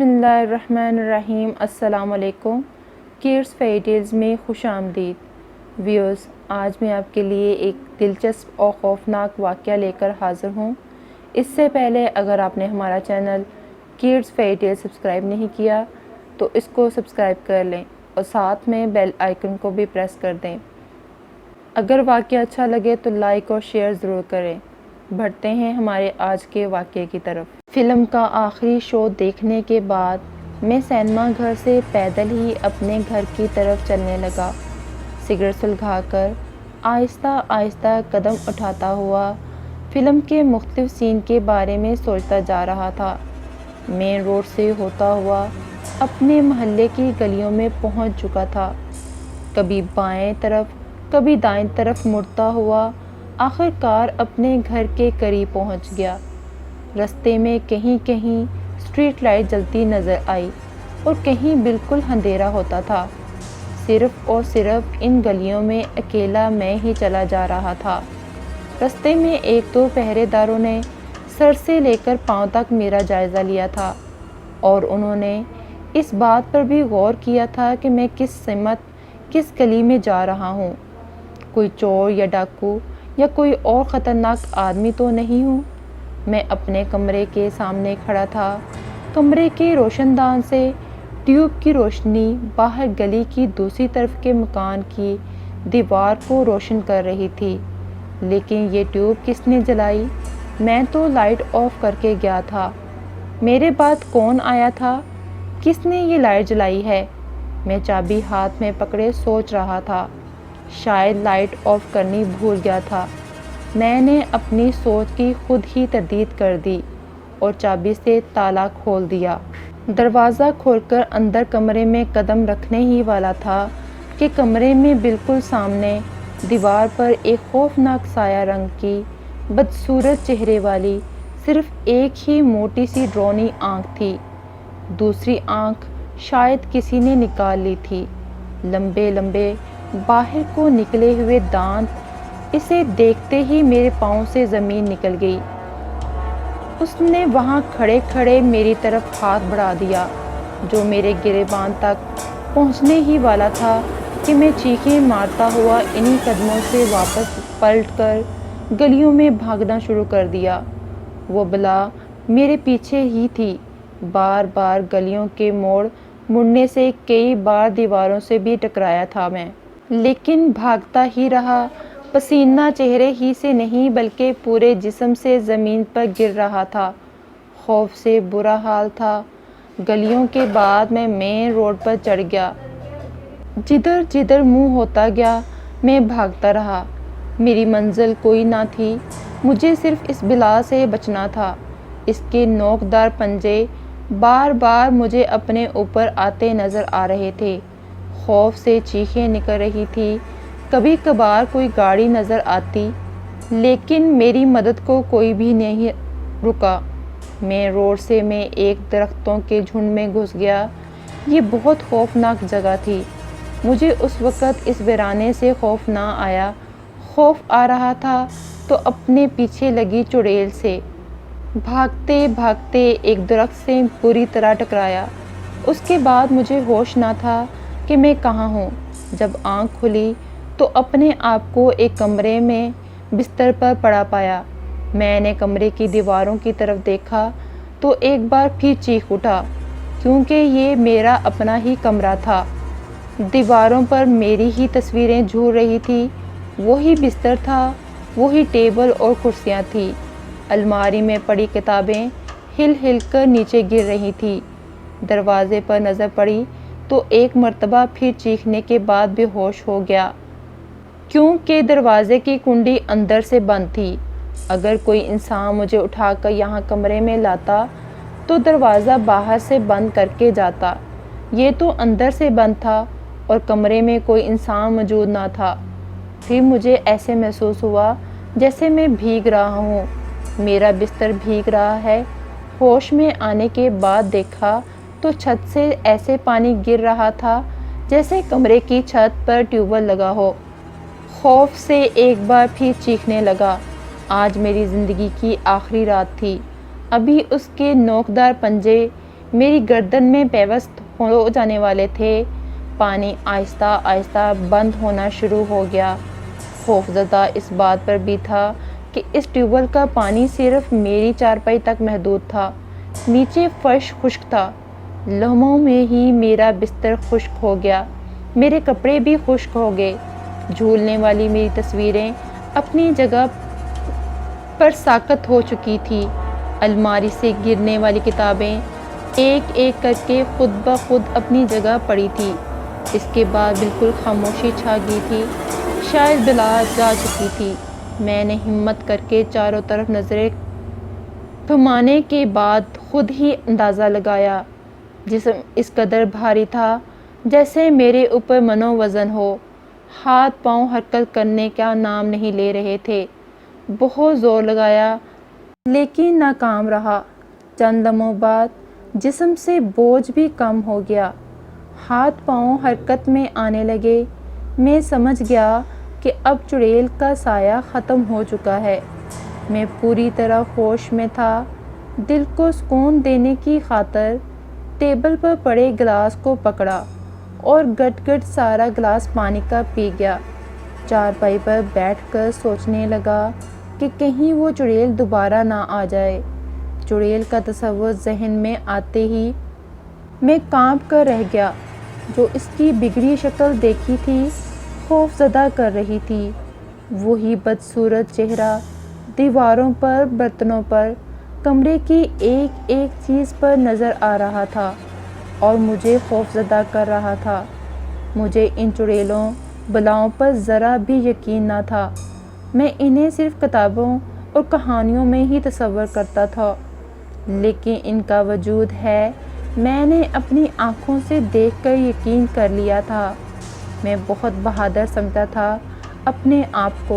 بسم اللہ الرحمن الرحیم۔ السلام علیکم۔ کیڈز فیری ٹیلز میں خوش آمدید ویورز۔ آج میں آپ کے لیے ایک دلچسپ اور خوفناک واقعہ لے کر حاضر ہوں۔ اس سے پہلے اگر آپ نے ہمارا channel kids fairy tale subscribe نہیں کیا تو اس کو سبسکرائب کر لیں اور ساتھ میں بیل آئیکن کو بھی پریس کر دیں۔ اگر واقعہ اچھا لگے تو لائک اور شیئر ضرور کریں۔ بڑھتے ہیں ہمارے آج کے واقعے کی طرف۔ فلم کا آخری شو دیکھنے کے بعد میں سینما گھر سے پیدل ہی اپنے گھر کی طرف چلنے لگا، سگریٹ سلگھا کر آہستہ آہستہ قدم اٹھاتا ہوا فلم کے مختلف سین کے بارے میں سوچتا جا رہا تھا۔ مین روڈ سے ہوتا ہوا اپنے محلے کی گلیوں میں پہنچ چکا تھا، کبھی بائیں طرف کبھی دائیں طرف مڑتا ہوا آخر کار اپنے گھر کے قریب پہنچ گیا۔ رستے میں کہیں کہیں اسٹریٹ لائٹ جلتی نظر آئی اور کہیں بالکل اندھیرا ہوتا تھا۔ صرف اور صرف ان گلیوں میں اکیلا میں ہی چلا جا رہا تھا۔ رستے میں ایک دو پہرے داروں نے سر سے لے کر پاؤں تک میرا جائزہ لیا تھا اور انہوں نے اس بات پر بھی غور کیا تھا کہ میں کس سمت کس گلی میں جا رہا ہوں، کوئی چور یا ڈاکو یا کوئی اور خطرناک آدمی تو نہیں ہوں۔ میں اپنے کمرے کے سامنے کھڑا تھا۔ کمرے کے روشن دان سے ٹیوب کی روشنی باہر گلی کی دوسری طرف کے مکان کی دیوار کو روشن کر رہی تھی، لیکن یہ ٹیوب کس نے جلائی؟ میں تو لائٹ آف کر کے گیا تھا۔ میرے بعد کون آیا تھا؟ کس نے یہ لائٹ جلائی ہے؟ میں چابی ہاتھ میں پکڑے سوچ رہا تھا۔ شاید لائٹ آف کرنی بھول گیا تھا۔ میں نے اپنی سوچ کی خود ہی تردید کر دی اور چابی سے تالا کھول دیا۔ دروازہ کھول کر اندر کمرے میں قدم رکھنے ہی والا تھا کہ کمرے میں بالکل سامنے دیوار پر ایک خوفناک سایہ رنگ کی بدصورت چہرے والی صرف ایک ہی موٹی سی ڈرونی آنکھ تھی۔ دوسری آنکھ شاید کسی نے نکال لی تھی۔ لمبے لمبے باہر کو نکلے ہوئے دانت، اسے دیکھتے ہی میرے پاؤں سے زمین نکل گئی۔ اس نے وہاں کھڑے کھڑے میری طرف ہاتھ بڑھا دیا جو میرے گریبان تک پہنچنے ہی والا تھا کہ میں چیخیں مارتا ہوا انہی قدموں سے واپس پلٹ کر گلیوں میں بھاگنا شروع کر دیا۔ وہ بلا میرے پیچھے ہی تھی۔ بار بار گلیوں کے موڑ مڑنے سے کئی بار دیواروں سے بھی ٹکرایا تھا میں، لیکن بھاگتا ہی رہا۔ پسینہ چہرے ہی سے نہیں بلکہ پورے جسم سے زمین پر گر رہا تھا۔ خوف سے برا حال تھا۔ گلیوں کے بعد میں مین روڈ پر چڑھ گیا۔ جدھر جدھر منہ ہوتا گیا میں بھاگتا رہا۔ میری منزل کوئی نہ تھی، مجھے صرف اس بلا سے بچنا تھا۔ اس کے نوکدار پنجے بار بار مجھے اپنے اوپر آتے نظر آ رہے تھے۔ خوف سے چیخیں نکل رہی تھی۔ کبھی کبھار کوئی گاڑی نظر آتی، لیکن میری مدد کو کوئی بھی نہیں رکا۔ مین روڈ سے میں ایک درختوں کے جھنڈ میں گھس گیا۔ یہ بہت خوفناک جگہ تھی۔ مجھے اس وقت اس ویرانے سے خوف نہ آیا، خوف آ رہا تھا تو اپنے پیچھے لگی چڑیل سے۔ بھاگتے بھاگتے ایک درخت سے بری طرح ٹکرایا۔ اس کے بعد مجھے ہوش نہ تھا کہ میں کہاں ہوں۔ جب آنکھ کھلی تو اپنے آپ کو ایک کمرے میں بستر پر پڑا پایا۔ میں نے کمرے کی دیواروں کی طرف دیکھا تو ایک بار پھر چیخ اٹھا، کیونکہ یہ میرا اپنا ہی کمرہ تھا۔ دیواروں پر میری ہی تصویریں جھول رہی تھی، وہی بستر تھا، وہی ٹیبل اور کرسیاں تھیں۔ الماری میں پڑی کتابیں ہل ہل کر نیچے گر رہی تھی۔ دروازے پر نظر پڑی تو ایک مرتبہ پھر چیخنے کے بعد بے ہوش ہو گیا، کیونکہ دروازے کی کنڈی اندر سے بند تھی۔ اگر کوئی انسان مجھے اٹھا کر یہاں کمرے میں لاتا تو دروازہ باہر سے بند کر کے جاتا، یہ تو اندر سے بند تھا اور کمرے میں کوئی انسان موجود نہ تھا۔ پھر مجھے ایسے محسوس ہوا جیسے میں بھیگ رہا ہوں، میرا بستر بھیگ رہا ہے۔ ہوش میں آنے کے بعد دیکھا تو چھت سے ایسے پانی گر رہا تھا جیسے کمرے کی چھت پر ٹیوب ویل لگا ہو۔ خوف سے ایک بار پھر چیخنے لگا۔ آج میری زندگی کی آخری رات تھی۔ ابھی اس کے نوکدار پنجے میری گردن میں پیوست ہو جانے والے تھے۔ پانی آہستہ آہستہ بند ہونا شروع ہو گیا۔ خوفزدہ اس بات پر بھی تھا کہ اس ٹیوب ویل کا پانی صرف میری چارپائی تک محدود تھا۔ نیچے فرش خشک تھا۔ لمحوں میں ہی میرا بستر خشک ہو گیا، میرے کپڑے بھی خشک ہو گئے۔ جھولنے والی میری تصویریں اپنی جگہ پر ساکت ہو چکی تھی۔ الماری سے گرنے والی کتابیں ایک ایک کر کے خود بخود اپنی جگہ پڑی تھی۔ اس کے بعد بالکل خاموشی چھا گئی تھی، شاید بلا جا چکی تھی۔ میں نے ہمت کر کے چاروں طرف نظریں گھمانے کے بعد خود ہی اندازہ لگایا۔ جسم اس قدر بھاری تھا جیسے میرے اوپر منو وزن ہو۔ ہاتھ پاؤں حرکت کرنے کا نام نہیں لے رہے تھے۔ بہت زور لگایا لیکن ناکام رہا۔ چند لمحوں بعد جسم سے بوجھ بھی کم ہو گیا۔ ہاتھ پاؤں حرکت میں آنے لگے۔ میں سمجھ گیا کہ اب چڑیل کا سایہ ختم ہو چکا ہے۔ میں پوری طرح ہوش میں تھا۔ دل کو سکون دینے کی خاطر ٹیبل پر پڑے گلاس کو پکڑا اور گٹ گٹ سارا گلاس پانی کا پی گیا۔ چارپائی پر بیٹھ کر سوچنے لگا کہ کہیں وہ چڑیل دوبارہ نہ آ جائے۔ چڑیل کا تصور ذہن میں آتے ہی میں کانپ کر رہ گیا۔ جو اس کی بگڑی شکل دیکھی تھی خوف زدہ کر رہی تھی۔ وہی بدصورت چہرہ دیواروں پر، برتنوں پر، کمرے کی ایک ایک چیز پر نظر آ رہا تھا اور مجھے خوف زدہ کر رہا تھا۔ مجھے ان چڑیلوں بلاؤں پر ذرا بھی یقین نہ تھا۔ میں انہیں صرف کتابوں اور کہانیوں میں ہی تصور کرتا تھا، لیکن ان کا وجود ہے میں نے اپنی آنکھوں سے دیکھ کر یقین کر لیا تھا۔ میں بہت بہادر سمجھتا تھا اپنے آپ کو،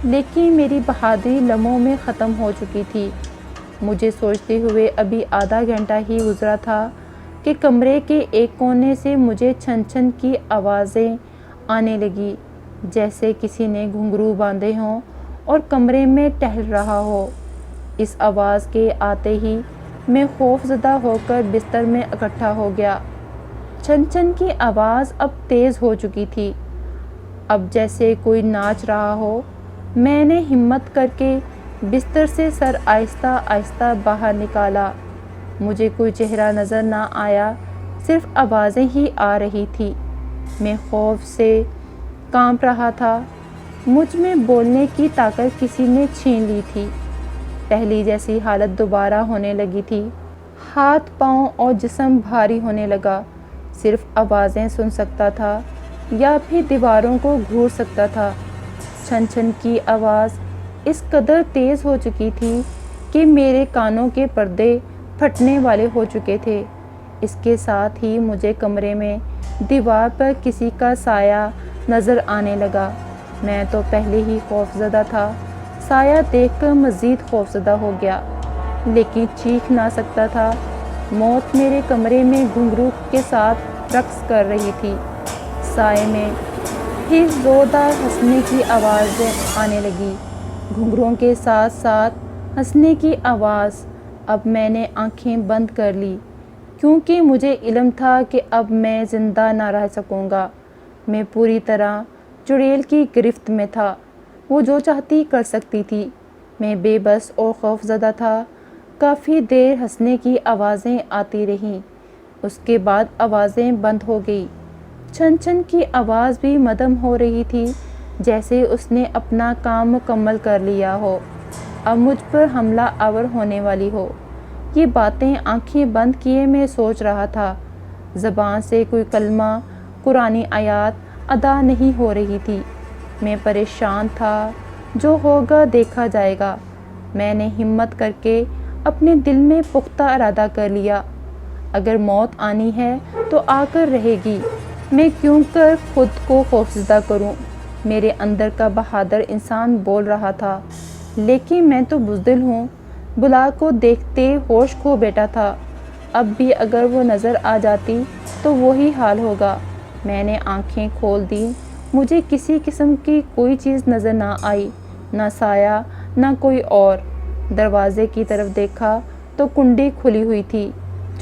لیکن میری بہادری لمحوں میں ختم ہو چکی تھی۔ مجھے سوچتے ہوئے ابھی آدھا گھنٹہ ہی گزرا تھا کہ کمرے کے ایک کونے سے مجھے چھن چھن کی آوازیں آنے لگی، جیسے کسی نے گھنگرو باندھے ہوں اور کمرے میں ٹہل رہا ہو۔ اس آواز کے آتے ہی میں خوف زدہ ہو کر بستر میں اکٹھا ہو گیا۔ چھن چھن کی آواز اب تیز ہو چکی تھی، اب جیسے کوئی ناچ رہا ہو۔ میں نے ہمت کر کے بستر سے سر آہستہ آہستہ باہر نکالا۔ مجھے کوئی چہرہ نظر نہ آیا، صرف آوازیں ہی آ رہی تھی۔ میں خوف سے کانپ رہا تھا۔ مجھ میں بولنے کی طاقت کسی نے چھین لی تھی۔ پہلی جیسی حالت دوبارہ ہونے لگی تھی۔ ہاتھ پاؤں اور جسم بھاری ہونے لگا۔ صرف آوازیں سن سکتا تھا یا پھر دیواروں کو گھور سکتا تھا۔ چھن چھن کی آواز اس قدر تیز ہو چکی تھی کہ میرے کانوں کے پردے پھٹنے والے ہو چکے تھے۔ اس کے ساتھ ہی مجھے کمرے میں دیوار پر کسی کا سایہ نظر آنے لگا۔ میں تو پہلے ہی خوف زدہ تھا، سایہ دیکھ کر مزید خوف زدہ ہو گیا، لیکن چیخ نہ سکتا تھا۔ موت میرے کمرے میں گھنگرو کے ساتھ رقص کر رہی تھی۔ سائے میں پھر زوردار ہنسنے کی آوازیں آنے لگی، گھنگروؤں کے ساتھ ساتھ ہنسنے کی آواز۔ اب میں نے آنکھیں بند کر لی، کیونکہ مجھے علم تھا کہ اب میں زندہ نہ رہ سکوں گا۔ میں پوری طرح چڑیل کی گرفت میں تھا، وہ جو چاہتی کر سکتی تھی۔ میں بے بس اور خوف زدہ تھا۔ کافی دیر ہنسنے کی آوازیں آتی رہیں، اس کے بعد آوازیں بند ہو گئی۔ چھن چھن کی آواز بھی مدھم ہو رہی تھی، جیسے اس نے اپنا کام مکمل کر لیا ہو، اب مجھ پر حملہ آور ہونے والی ہو۔ یہ باتیں آنکھیں بند کیے میں سوچ رہا تھا۔ زبان سے کوئی کلمہ، قرآنی آیات ادا نہیں ہو رہی تھی۔ میں پریشان تھا، جو ہوگا دیکھا جائے گا۔ میں نے ہمت کر کے اپنے دل میں پختہ ارادہ کر لیا، اگر موت آنی ہے تو آ کر رہے گی۔ میں کیوں کر خود کو خوفزدہ کروں؟ میرے اندر کا بہادر انسان بول رہا تھا، لیکن میں تو بزدل ہوں۔ بلا کو دیکھتے ہوش کھو بیٹھا تھا۔ اب بھی اگر وہ نظر آ جاتی تو وہی حال ہوگا۔ میں نے آنکھیں کھول دی۔ مجھے کسی قسم کی کوئی چیز نظر نہ آئی، نہ سایہ، نہ کوئی اور۔ دروازے کی طرف دیکھا تو کنڈی کھلی ہوئی تھی۔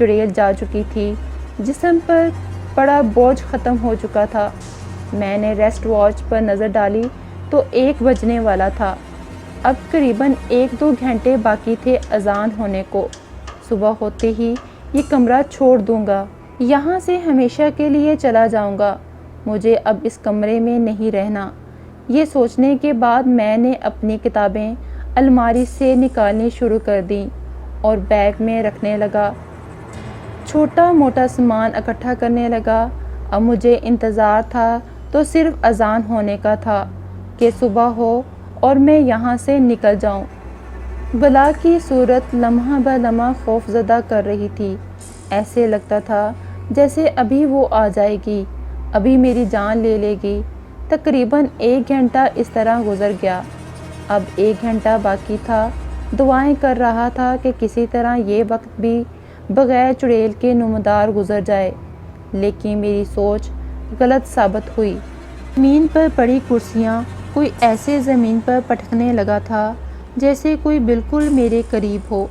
چڑیل جا چکی تھی، جسم پر پڑا بوجھ ختم ہو چکا تھا۔ میں نے ریسٹ واچ پر نظر ڈالی تو 1 بجنے والا تھا۔ اب قریباً 1-2 گھنٹے باقی تھے اذان ہونے کو۔ صبح ہوتے ہی یہ کمرہ چھوڑ دوں گا، یہاں سے ہمیشہ کے لیے چلا جاؤں گا، مجھے اب اس کمرے میں نہیں رہنا۔ یہ سوچنے کے بعد میں نے اپنی کتابیں الماری سے نکالنی شروع کر دیں اور بیگ میں رکھنے لگا، چھوٹا موٹا سامان اکٹھا کرنے لگا۔ اب مجھے انتظار تھا تو صرف اذان ہونے کا تھا کہ صبح ہو اور میں یہاں سے نکل جاؤں۔ بلا کی صورت لمحہ بہ لمحہ خوف زدہ کر رہی تھی۔ ایسے لگتا تھا جیسے ابھی وہ آ جائے گی، ابھی میری جان لے لے گی۔ تقریباً 1 گھنٹہ اس طرح گزر گیا۔ اب 1 گھنٹہ باقی تھا۔ دعائیں کر رہا تھا کہ کسی طرح یہ وقت بھی بغیر چڑیل کے نمودار گزر جائے، لیکن میری سوچ غلط ثابت ہوئی۔ زمین پر پڑی کرسیاں، کوئی ایسے زمین پر پٹکنے لگا تھا جیسے کوئی بالکل میرے قریب ہو۔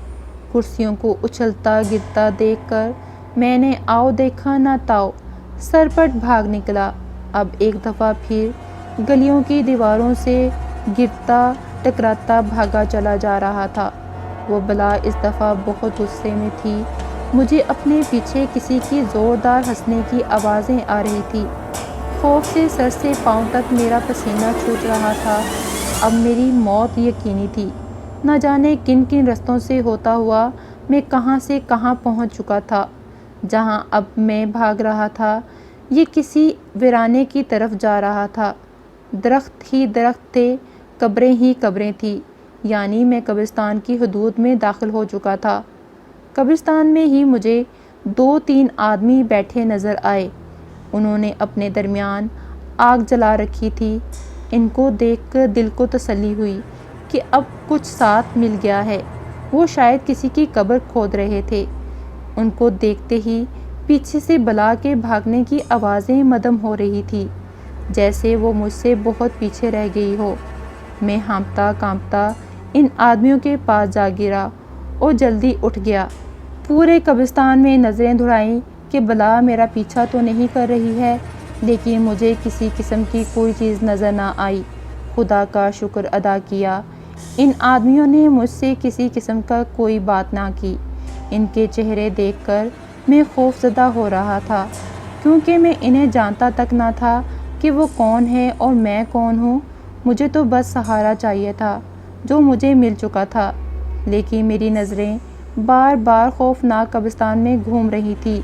کرسیوں کو اچھلتا گرتا دیکھ کر میں نے آؤ دیکھا نہ تاؤ، سرپٹ بھاگ نکلا۔ اب ایک دفعہ پھر گلیوں کی دیواروں سے گرتا ٹکراتا بھاگا چلا جا رہا تھا۔ وہ بلا اس دفعہ بہت غصے میں تھی۔ مجھے اپنے پیچھے کسی کی زوردار ہنسنے کی آوازیں آ رہی تھی۔ خوف سے سر سے پاؤں تک میرا پسینہ چھوٹ رہا تھا۔ اب میری موت یقینی تھی۔ نہ جانے کن کن رستوں سے ہوتا ہوا میں کہاں سے کہاں پہنچ چکا تھا۔ جہاں اب میں بھاگ رہا تھا یہ کسی ویرانے کی طرف جا رہا تھا۔ درخت ہی درخت تھے، قبریں ہی قبریں تھیں، یعنی میں قبرستان کی حدود میں داخل ہو چکا تھا۔ قبرستان میں ہی مجھے 2-3 آدمی بیٹھے نظر آئے۔ انہوں نے اپنے درمیان آگ جلا رکھی تھی۔ ان کو دیکھ کر دل کو تسلی ہوئی کہ اب کچھ ساتھ مل گیا ہے۔ وہ شاید کسی کی قبر کھود رہے تھے۔ ان کو دیکھتے ہی پیچھے سے بلا کے بھاگنے کی آوازیں مدھم ہو رہی تھی، جیسے وہ مجھ سے بہت پیچھے رہ گئی ہو۔ میں ہانپتا کانپتا ان آدمیوں کے پاس جا گرا اور جلدی اٹھ گیا۔ پورے قبرستان میں نظریں دوڑائیں کہ بلا میرا پیچھا تو نہیں کر رہی ہے، لیکن مجھے کسی قسم کی کوئی چیز نظر نہ آئی۔ خدا کا شکر ادا کیا ان آدمیوں نے مجھ سے کسی قسم کا کوئی بات نہ کی۔ ان کے چہرے دیکھ کر میں خوف زدہ ہو رہا تھا، کیونکہ میں انہیں جانتا تک نہ تھا کہ وہ کون ہے اور میں کون ہوں۔ مجھے تو بس سہارا چاہیے تھا جو مجھے مل چکا تھا، لیکن میری نظریں بار بار خوفناک قبرستان میں گھوم رہی تھی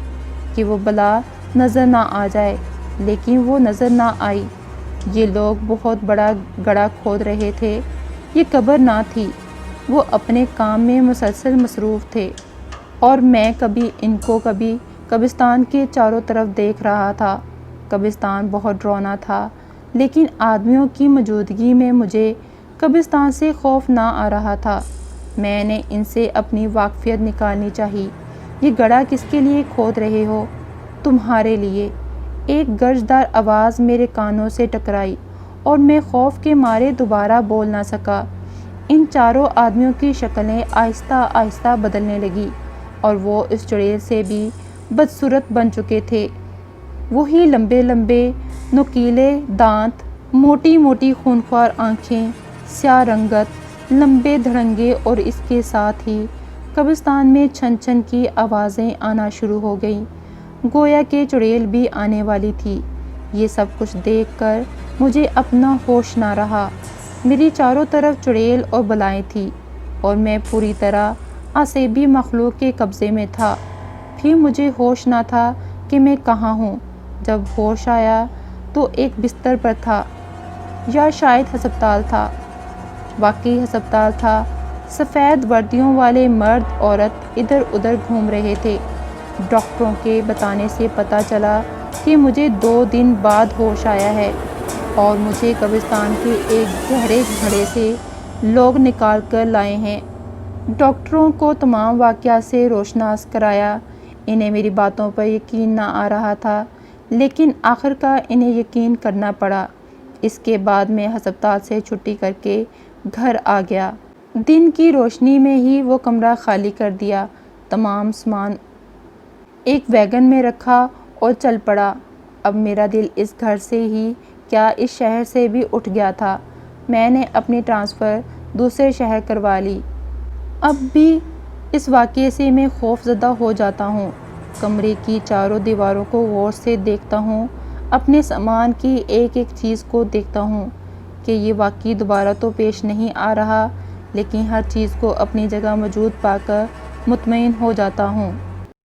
کہ وہ بلا نظر نہ آ جائے، لیکن وہ نظر نہ آئی۔ یہ لوگ بہت بڑا گڑھا کھود رہے تھے، یہ قبر نہ تھی۔ وہ اپنے کام میں مسلسل مصروف تھے اور میں کبھی ان کو کبھی قبرستان کے چاروں طرف دیکھ رہا تھا۔ قبرستان بہت ڈراؤنا تھا، لیکن آدمیوں کی موجودگی میں مجھے قبرستان سے خوف نہ آ رہا تھا۔ میں نے ان سے اپنی واقفیت نکالنی چاہی۔ یہ گڑھا کس کے لیے کھود رہے ہو؟ تمہارے لیے۔ ایک گرجدار آواز میرے کانوں سے ٹکرائی اور میں خوف کے مارے دوبارہ بول نہ سکا۔ ان چاروں آدمیوں کی شکلیں آہستہ آہستہ بدلنے لگی اور وہ اس چڑیل سے بھی بدصورت بن چکے تھے۔ وہی لمبے لمبے نوکیلے دانت، موٹی موٹی خونخوار آنکھیں، سیاہ رنگت، لمبے دھڑنگے، اور اس کے ساتھ ہی قبرستان میں چھن چھن کی آوازیں آنا شروع ہو گئیں، گویا کہ چڑیل بھی آنے والی تھی۔ یہ سب کچھ دیکھ کر مجھے اپنا ہوش نہ رہا۔ میری چاروں طرف چڑیل اور بلائیں تھیں اور میں پوری طرح عصبی مخلوق کے قبضے میں تھا۔ پھر مجھے ہوش نہ تھا کہ میں کہاں ہوں۔ جب ہوش آیا تو ایک بستر پر تھا، یا شاید ہسپتال تھا۔ واقعی ہسپتال تھا۔ سفید وردیوں والے مرد عورت ادھر ادھر گھوم رہے تھے۔ ڈاکٹروں کے بتانے سے پتہ چلا کہ مجھے 2 دن بعد ہوش آیا ہے اور مجھے قبرستان کے ایک گہرے گڑھے سے لوگ نکال کر لائے ہیں۔ ڈاکٹروں کو تمام واقعات سے روشناس کرایا۔ انہیں میری باتوں پر یقین نہ آ رہا تھا، لیکن آخرکار انہیں یقین کرنا پڑا۔ اس کے بعد میں ہسپتال سے چھٹی کر کے گھر آ گیا۔ دن کی روشنی میں ہی وہ کمرہ خالی کر دیا، تمام سامان ایک ویگن میں رکھا اور چل پڑا۔ اب میرا دل اس گھر سے ہی کیا اس شہر سے بھی اٹھ گیا تھا۔ میں نے اپنی ٹرانسفر دوسرے شہر کروا لی۔ اب بھی اس واقعے سے میں خوف زدہ ہو جاتا ہوں۔ کمرے کی چاروں دیواروں کو غور سے دیکھتا ہوں، اپنے سامان کی ایک ایک چیز کو دیکھتا ہوں کہ یہ واقعی دوبارہ تو پیش نہیں آ رہا، لیکن ہر چیز کو اپنی جگہ موجود پا کر مطمئن ہو جاتا ہوں۔